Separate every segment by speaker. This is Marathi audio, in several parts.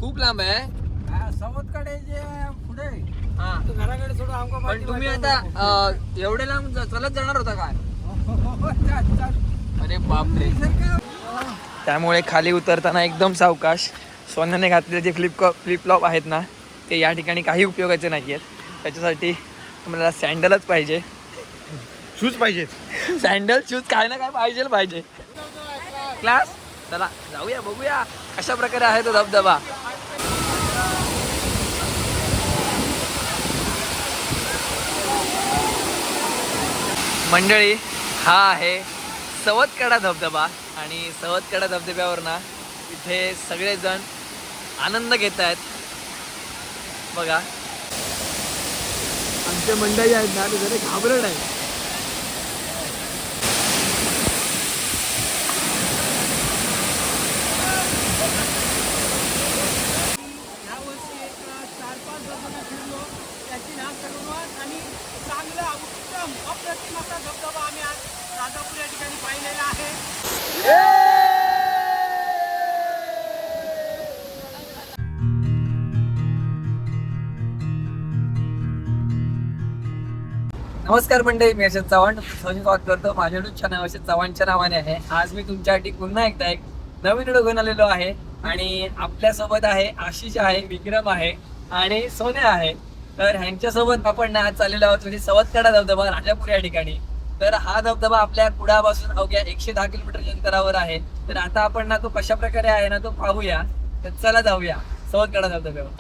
Speaker 1: खूप लांब आहे.
Speaker 2: सवतकडे जे पुढे
Speaker 1: हा
Speaker 2: घराकडे सोडून आमका
Speaker 1: पण तुम्ही आता एवढे लांब चलत जाणार होता काय? अरे बापरे. त्यामुळे खाली उतरताना एकदम सावकाश. सोन्याने घातलेले जे फ्लिपफ्लॉप आहेत ना ते या ठिकाणी काही उपयोगाचे नाही आहेत. त्याच्यासाठी तुम्हाला सँडलच पाहिजे,
Speaker 3: शूज पाहिजेत.
Speaker 1: सँडल शूज काय ना काय पाहिजे. क्लास चला जाऊया बघूया कशा प्रकारे आहे तो धबधबा. मंडळी हा आहे सवतकडा धबधबा आणि सवतकडा धबधब्यावर ना इथे सगळेजण आनंद घेत आहेत. बघा आमचे मंडळी आहेत ना ते जरा घाबरट आहे.
Speaker 2: यावर्षी एक 4-5 धबधबे फिरलो त्याची ना सुरुवात आणि चांगला उत्तम अप्रतिम असा धबधबा आम्ही आज राजापूर या ठिकाणी पाहिलेला आहे.
Speaker 1: नमस्कार मंडळी, मी अशोक चव्हाण स्वागत करतो माझ्या युट्यूब चॅनल अशोक चव्हाणच्या नावाने आहे. आज मी तुमच्यासाठी पुन्हा एकदा एक नवीन व्हिडिओ घेऊन आलेलो आहे आणि आपल्यासोबत आहे आशिष आहे, विक्रम आहे आणि सोन्या आहे. तर ह्यांच्यासोबत आपण आज चाललेलो आहोत म्हणजे सवतकडा धबधबा राजापूर या ठिकाणी. तर हा धबधबा आपल्या कुडापासून अवघ्या 110 किलोमीटरच्या अंतरावर आहे. तर आता आपण ना तो कशा प्रकारे आहे ना तो पाहूया. तर चला जाऊया सवतकडा धबधब्यावर.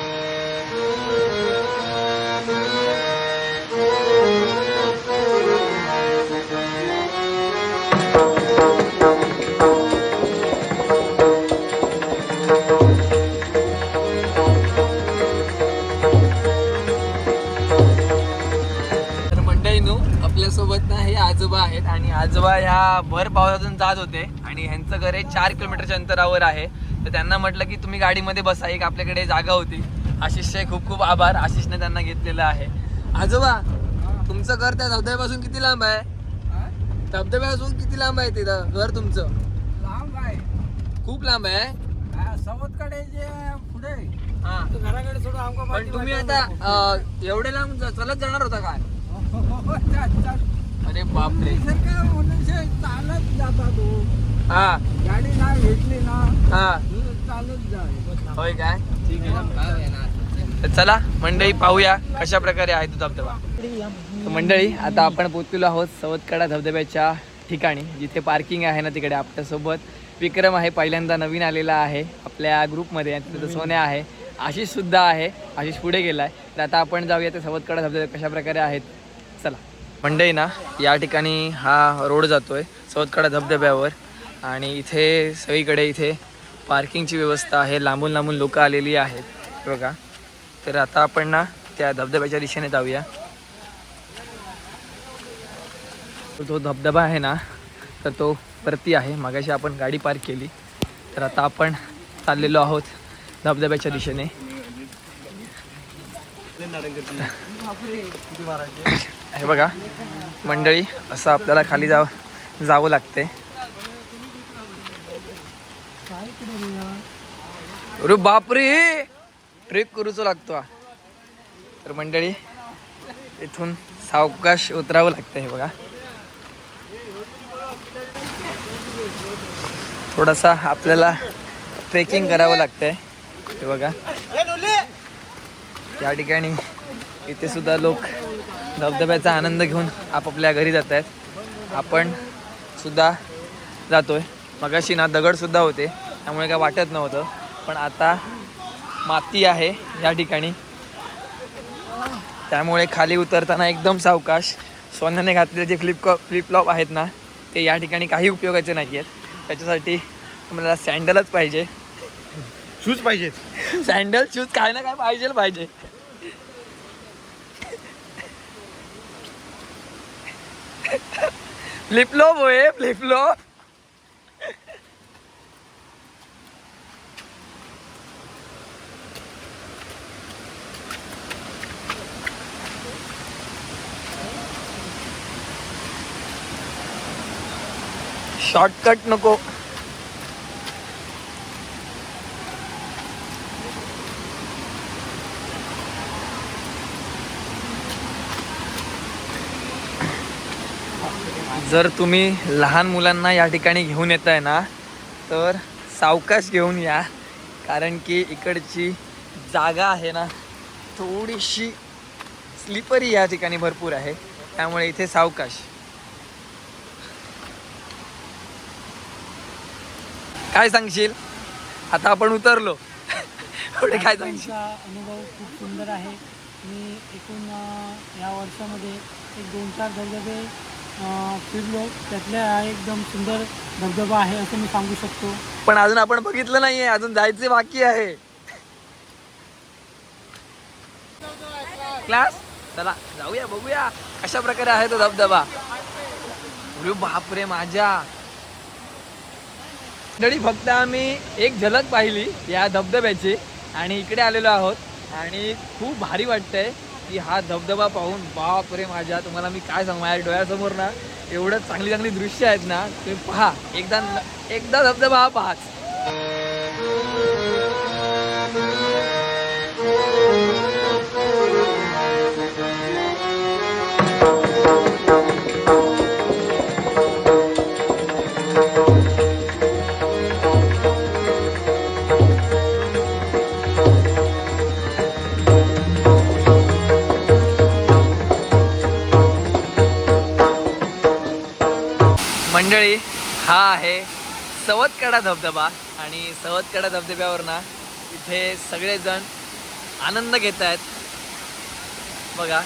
Speaker 1: आपल्यासोबत ना हे आजोबा आहेत आणि आजोबा ह्या भर पावसातून जात होते आणि ह्यांचं घर हे 4 किलोमीटरच्या अंतरावर आहे. तर त्यांना म्हटलं की तुम्ही गाडीमध्ये बसा, एक आपल्याकडे जागा होती. आशिषचे खूप खूप आभार, आशिषने त्यांना घेतलेलं आहे. आजोबा तुमचं घर त्या धबधब्यापासून किती लांब आहे? धबधब्यापासून किती लांब आहे तिथं घर तुमचं?
Speaker 2: लांब आहे,
Speaker 1: खूप लांब आहे.
Speaker 2: सवतकडे जे पुढे
Speaker 1: हा
Speaker 2: घराकडे सोडून आमका
Speaker 1: पण तुम्ही आता एवढे लांब चलत जाणार होता काय? अरे बापरे.
Speaker 2: मनुष्य चालत जाता तो.
Speaker 1: हा
Speaker 2: गाडी नाही भेटली ना
Speaker 1: हा
Speaker 2: चालत जाय.
Speaker 1: होय काय? ठीक आहे. तर चला मंडळी पाहूया कशा प्रकारे आहे तो धबधबा. तर मंडळी आता आपण पोहोचलेलो आहोत सवतकडा धबधब्याच्या ठिकाणी, जिथे पार्किंग आहे ना तिकडे. आपल्यासोबत विक्रम आहे, पहिल्यांदा नवीन आलेला आहे आपल्या ग्रुपमध्ये. तिथं सोन्या आहे, आशिष सुद्धा आहे. आशिष पुढे गेलाय. तर आता आपण जाऊया ते सवतकडा धबधबे कशा प्रकारे आहेत. चला मंडळी ना या ठिकाणी हा रोड जातोय सवतकडा धबधब्यावर आणि इथे सगळीकडे इथे पार्किंगची व्यवस्था आहे. लांबून लांबून लोक आलेली आहेत बघा. तर आता आपण ना त्या धबधब्याच्या दिशेने जाऊया. तो धबधबा आहे ना तर तो वरती आहे. मागाशी आपण गाडी पार्क केली. तर आता आपण चाललेलो आहोत धबधब्याच्या दिशेने. हे बघा मंडळी असं आपल्याला खाली जावं लागते. अरे बापरे, ट्रेक करूचा लागतो. तर मंडळी इथून सावकाश उतरावं लागतं. हे बघा थोडासा आपल्याला ट्रेकिंग करावं लागतंय. हे बघा या ठिकाणी इथे सुद्धा लोक धबधब्याचा आनंद घेऊन आपापल्या घरी जात आहेत. आपण सुद्धा जातोय. मगाशी ना दगडसुद्धा होते त्यामुळे काय वाटत नव्हतं, पण आता माती आहे या ठिकाणी. त्यामुळे खाली उतरताना एकदम सावकाश. सोन्याने घातलेले जे फ्लिपफ्लॉप आहेत ना ते या ठिकाणी काही उपयोगाचे नाही आहेत. त्याच्यासाठी तुम्हाला सँडलच पाहिजे,
Speaker 3: शूज पाहिजेत.
Speaker 1: सँडल शूज काय ना काय पाहिजे. फ्लिपफ्लॉप होय, फ्लिपफ्लॉप. शॉर्टकट नको. जर तुम्ही लहान मुलांना या ठिकाणी घेऊन येताय ना तर सावकाश घेऊन या, कारण की इकडची जागा आहे ना थोडीशी स्लिपरी या ठिकाणी भरपूर आहे, त्यामुळे इथे सावकाश. काय सांगशील आता आपण उतरलो पुढे काय सांगशील?
Speaker 2: अनुभव खूप सुंदर आहे. मी एकूण या वर्षामध्ये एक 2-4 धबधबे फिरलो, त्यातल्या हा एकदम सुंदर धबधबा आहे असं मी सांगू शकतो.
Speaker 1: पण अजून आपण बघितलं नाहीये, अजून जायचे बाकी आहे. क्लास चला जाऊया बघूया कशा प्रकारे आहे तो धबधबा. अरे बापरे माझ्या मंडळी, फक्त आम्ही एक झलक पाहिली या धबधब्याची आणि इकडे आलेलो आहोत आणि खूप भारी वाटतंय की हा धबधबा पाहून. बापरे माझ्या, तुम्हाला मी काय सांगू, माझ्या डोळ्यासमोर ना एवढं चांगली चांगली दृश्य आहेत ना, तुम्ही पहा एकदा धबधबा हा पाहाच. मंडळी, हा आहे सवतकडा धबधबा आणि सवतकडा धबधब्यावर ना इथे सगळेजण आनंद घेत आहेत बघा.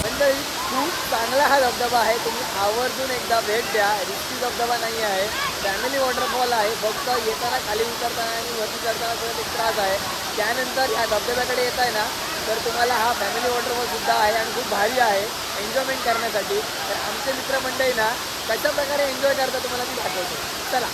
Speaker 1: मंडळी, खूप चांगला हा धबधबा आहे, तुम्ही आवर्जून एकदा भेट द्या. रिस्की धबधबा नाही आहे, फॅमिली वॉटरफॉल आहे. फक्त येताना खाली उतरताना आणि वरती चढताना थोडा एक त्रास आहे. त्यानंतर या धबधब्याकडे येत आहे ना तर तुम्हाला हा फॅमिली वॉटरफॉल सुद्धा आहे आणि खूप भारी आहे एन्जॉयमेंट करण्यासाठी. तर आमचे मित्रमंडळी ना कशा प्रकारे एन्जॉय करतात तुम्हाला मी दाखवतो. चला.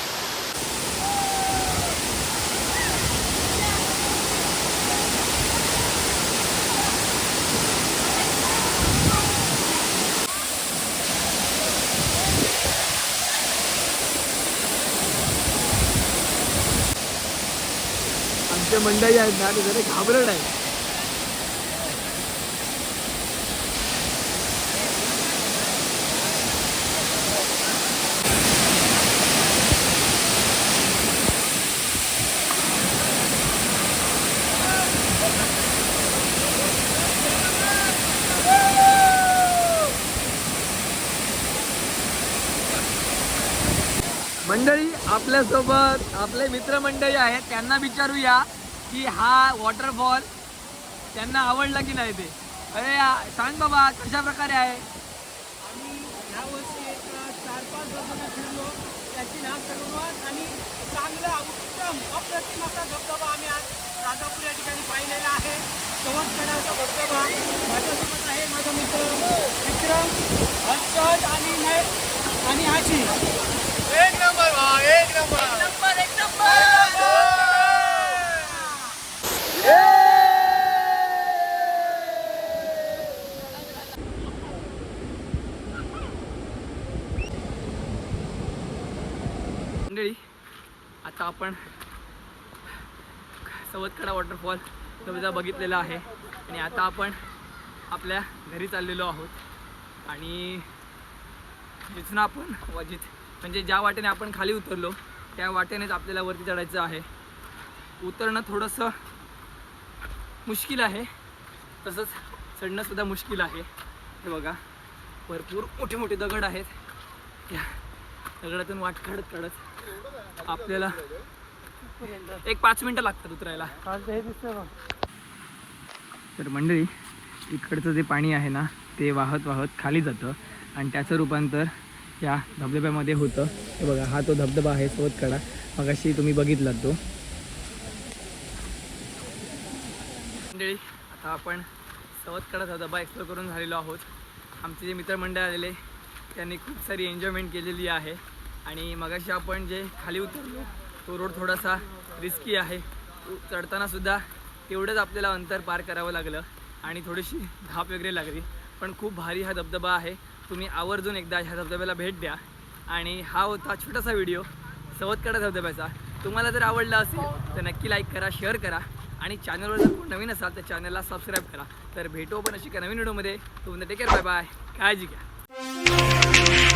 Speaker 1: आमचे मंडळी आहेत ना ते जरा घाबरट आहे. मंडळी, आपल्यासोबत आपले मित्रमंडळी आहेत, त्यांना विचारूया की हा वॉटरफॉल त्यांना आवडला की नाही ते. अरे सांग बाबा कशा प्रकारे आहे.
Speaker 2: आम्ही यावर्षी एक 4-5 धबधबे फिरलो, त्याची नाव सुरुवात आणि चांगला उत्तम अप्रतिम असा धबधबा आम्ही आज राजापूर या ठिकाणी पाहिलेला आहे. सवतकडाचा धबधबा. माझ्यासोबत आहे माझा मित्र विक्रम, हर्षद आणि महेश आणि आशिष. एक नंबर भाव, एक नंबर.
Speaker 1: मंडळी, आता आपण सवतकडा वॉटरफॉल धबधबा बघितलेला आहे आणि आता आपण आपल्या घरी चाललेलो आहोत. आणि जिथून आपण म्हणजे ज्या वाटेने आपण खाली उतरलो त्या वाटेनेच आपल्याला वरती चढायचं आहे. उतरणं थोडंसं मुश्किल आहे, तसंच चढणंसुद्धा मुश्किल आहे. हे बघा, भरपूर मोठे मोठे दगड आहेत. त्या दगडातून वाट काढत काढत आपल्याला एक 5 मिनटं लागतात उतरायला. तर मंडळी, इकडचं जे पाणी आहे ना ते वाहत वाहत खाली जातं आणि त्याचं रूपांतर या धबधब्यामध्ये होतं. हे बघा, हा तो धबधबा आहे सवतकडा, मगाशी तुम्ही बघितला तो. मंडळी, आता आपण सवतकडा धबधबा एक्सप्लोर करून झालेलो आहोत. आमचे जे मित्रमंडळ आलेले त्यांनी खूप सारी एन्जॉयमेंट केलेली आहे. आणि मगाशी आपण जे खाली उतरलो तो रोड थोडासा रिस्की आहे, चढतानासुद्धा तेवढंच आपल्याला अंतर पार करावं लागलं आणि थोडीशी धाप वगैरे लागली. पण खूप भारी हा धबधबा आहे, तुम्ही आवर्जून एकदा ह्या धबधब्याला भेट द्या. आणि हा होता छोटासा व्हिडिओ सवतकडा धबधब्याचा. तुम्हाला जर आवडला असेल तर नक्की लाईक करा, शेअर करा आणि चॅनलवर जर कोण नवीन असाल तर चॅनलला सबस्क्राईब करा. तर भेटू पण अशी नवीन व्हिडिओमध्ये. तुम्ही टेक केअर, बाय बाय, काळजी घ्या.